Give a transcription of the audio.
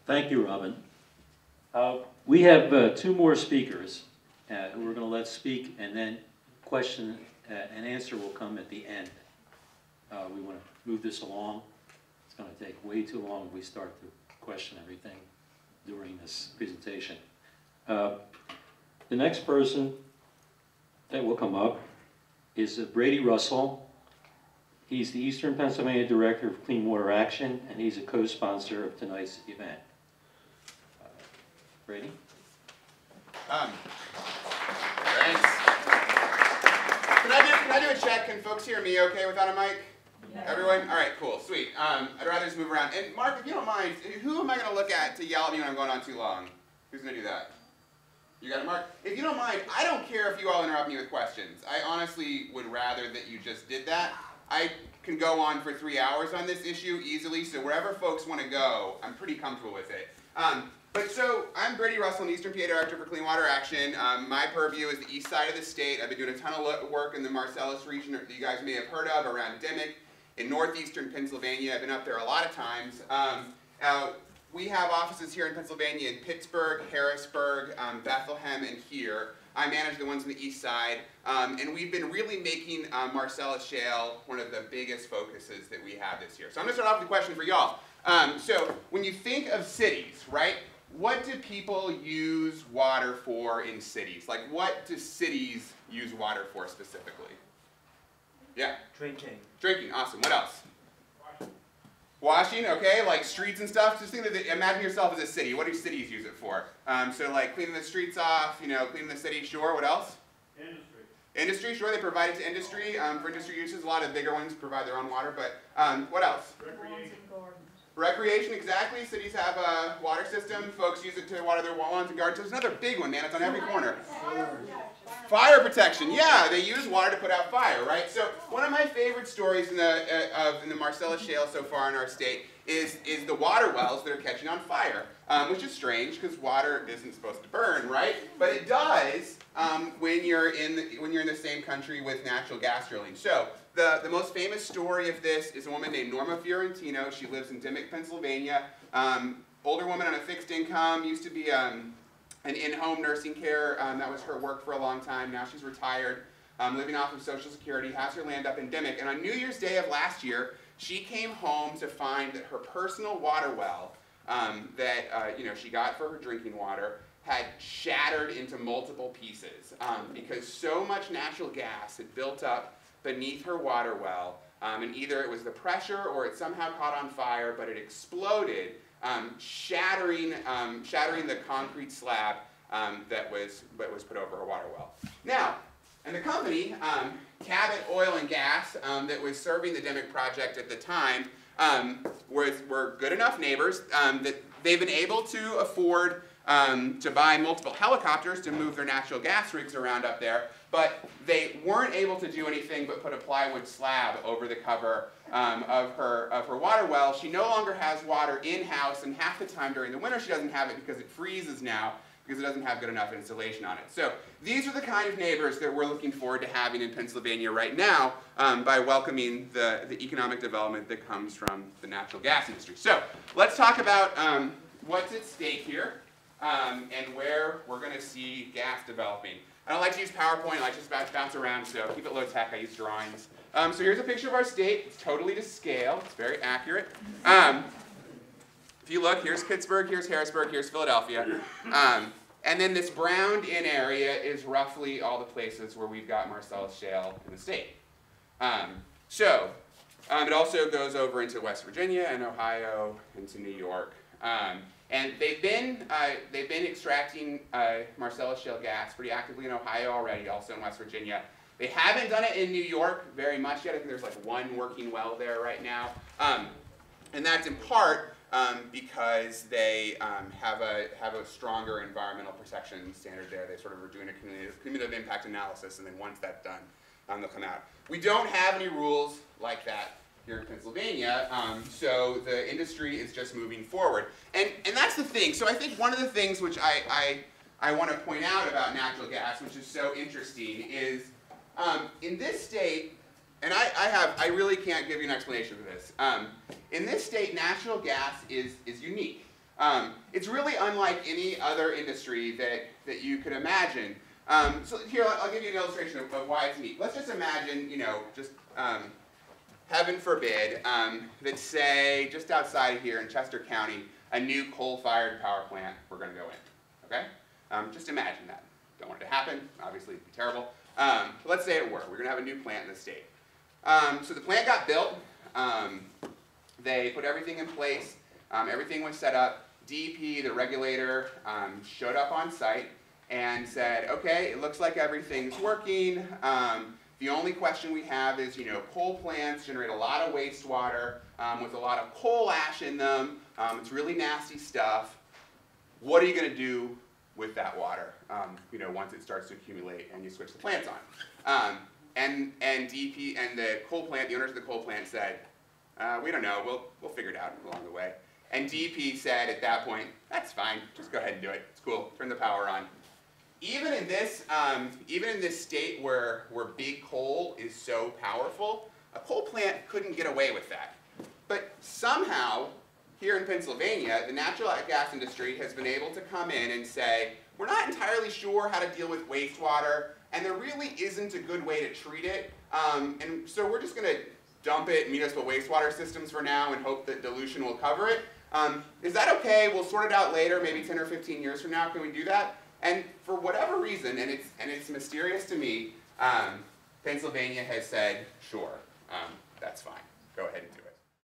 Thank you, Robin. We have two more speakers who we're going to let speak, and then question and answer will come at the end. We want to move this along. It's going to take way too long if we start to question everything during this presentation. The next person that will come up is Brady Russell. He's the Eastern Pennsylvania Director of Clean Water Action, and he's a co-sponsor of tonight's event. Brady? Thanks. Can I do a check? Can folks hear me okay without a mic? Yeah. Everyone? All right, cool, sweet. I'd rather just move around. And Mark, if you don't mind, who am I going to look at to yell at me when I'm going on too long? Who's going to do that? You got it, Mark? If you don't mind, I don't care if you all interrupt me with questions. I honestly would rather that you just did that. I can go on for 3 hours on this issue easily, so wherever folks want to go, I'm pretty comfortable with it. But so, I'm Brady Russell, Eastern PA Director for Clean Water Action. My purview is the east side of the state. I've been doing a ton of work in the Marcellus region that you guys may have heard of, around Dimick, in northeastern Pennsylvania. I've been up there a lot of times. We have offices here in Pennsylvania in Pittsburgh, Harrisburg, Bethlehem, and here. I manage the ones on the east side, and we've been really making Marcellus Shale one of the biggest focuses that we have this year. So I'm going to start off with a question for y'all. So when you think of cities, right, what do people use water for in cities? Like, what do cities use water for specifically? Yeah? Drinking. Drinking, awesome. What else? Washing, okay, like streets and stuff. Just think of imagine yourself as a city. What do cities use it for? So like cleaning the streets off, you know, cleaning the city, sure. What else? Industry. Industry, sure, they provide it to industry. For industry uses, a lot of bigger ones provide their own water, but what else? Recreation. Recreation, exactly. Cities have a water system. Folks use it to water their lawns and gardens. So there's another big one, man. It's on every corner. Fire protection. Yeah, they use water to put out fire, right? So one of my favorite stories in the Marcellus Shale so far in our state is the water wells that are catching on fire, which is strange because water isn't supposed to burn, right? But it does when you're in the same country with natural gas drilling. So the most famous story of this is a woman named Norma Fiorentino. She lives in Dimick, Pennsylvania. Older woman on a fixed income, used to be an in-home nursing care. That was her work for a long time. Now she's retired, living off of Social Security, has her land up in Dimick. And on New Year's Day of last year, she came home to find that her personal water well that she got for her drinking water had shattered into multiple pieces because so much natural gas had built up beneath her water well, and either it was the pressure or it somehow caught on fire, but it exploded, shattering the concrete slab that was put over her water well. Now, and the company, Cabot Oil and Gas, that was serving the Dimick project at the time, were good enough neighbors that they've been able to afford to buy multiple helicopters to move their natural gas rigs around up there, but they weren't able to do anything but put a plywood slab over the cover of her water well. She no longer has water in-house, and half the time during the winter she doesn't have it because it freezes now, because it doesn't have good enough insulation on it. So these are the kind of neighbors that we're looking forward to having in Pennsylvania right now by welcoming the economic development that comes from the natural gas industry. So let's talk about what's at stake here and where we're going to see gas developing. I don't like to use PowerPoint. I like to just bounce around, so keep it low tech. I use drawings. So here's a picture of our state. It's totally to scale. It's very accurate. If you look, here's Pittsburgh, here's Harrisburg, here's Philadelphia. And then this browned-in area is roughly all the places where we've got Marcellus Shale in the state. It also goes over into West Virginia and Ohio, into New York. And they've been extracting Marcellus Shale gas pretty actively in Ohio already, also in West Virginia. They haven't done it in New York very much yet. I think there's like one working well there right now. And that's in part because they have a stronger environmental protection standard there. They sort of are doing a cumulative impact analysis, and then once that's done, they'll come out. We don't have any rules like that here in Pennsylvania, so the industry is just moving forward. And that's the thing. So I think one of the things which I want to point out about natural gas, which is so interesting, is in this state, and I really can't give you an explanation for this. In this state, natural gas is unique. It's really unlike any other industry that you could imagine. So here, I'll give you an illustration of why it's neat. Let's just imagine, just heaven forbid, that say, just outside of here in Chester County, a new coal-fired power plant we're going to go in, okay? Just imagine that. Don't want it to happen, obviously it'd be terrible. But let's say it were. We're going to have a new plant in the state. So the plant got built. They put everything in place. Everything was set up. DEP, the regulator, showed up on site and said, okay, it looks like everything's working. The only question we have is, coal plants generate a lot of wastewater with a lot of coal ash in them. It's really nasty stuff. What are you going to do with that water, once it starts to accumulate and you switch the plants on? And DEP and the coal plant, the owners of the coal plant said, we don't know, we'll figure it out along the way. And DEP said at that point, that's fine, just go ahead and do it, it's cool, turn the power on. Even in this state where big coal is so powerful, a coal plant couldn't get away with that. But somehow, here in Pennsylvania, the natural gas industry has been able to come in and say, we're not entirely sure how to deal with wastewater, and there really isn't a good way to treat it, and so we're just going to dump it in municipal wastewater systems for now and hope that dilution will cover it. Is that okay? We'll sort it out later, maybe 10 or 15 years from now. Can we do that? And for whatever reason, and it's mysterious to me, Pennsylvania has said, sure, that's fine. Go ahead and do it.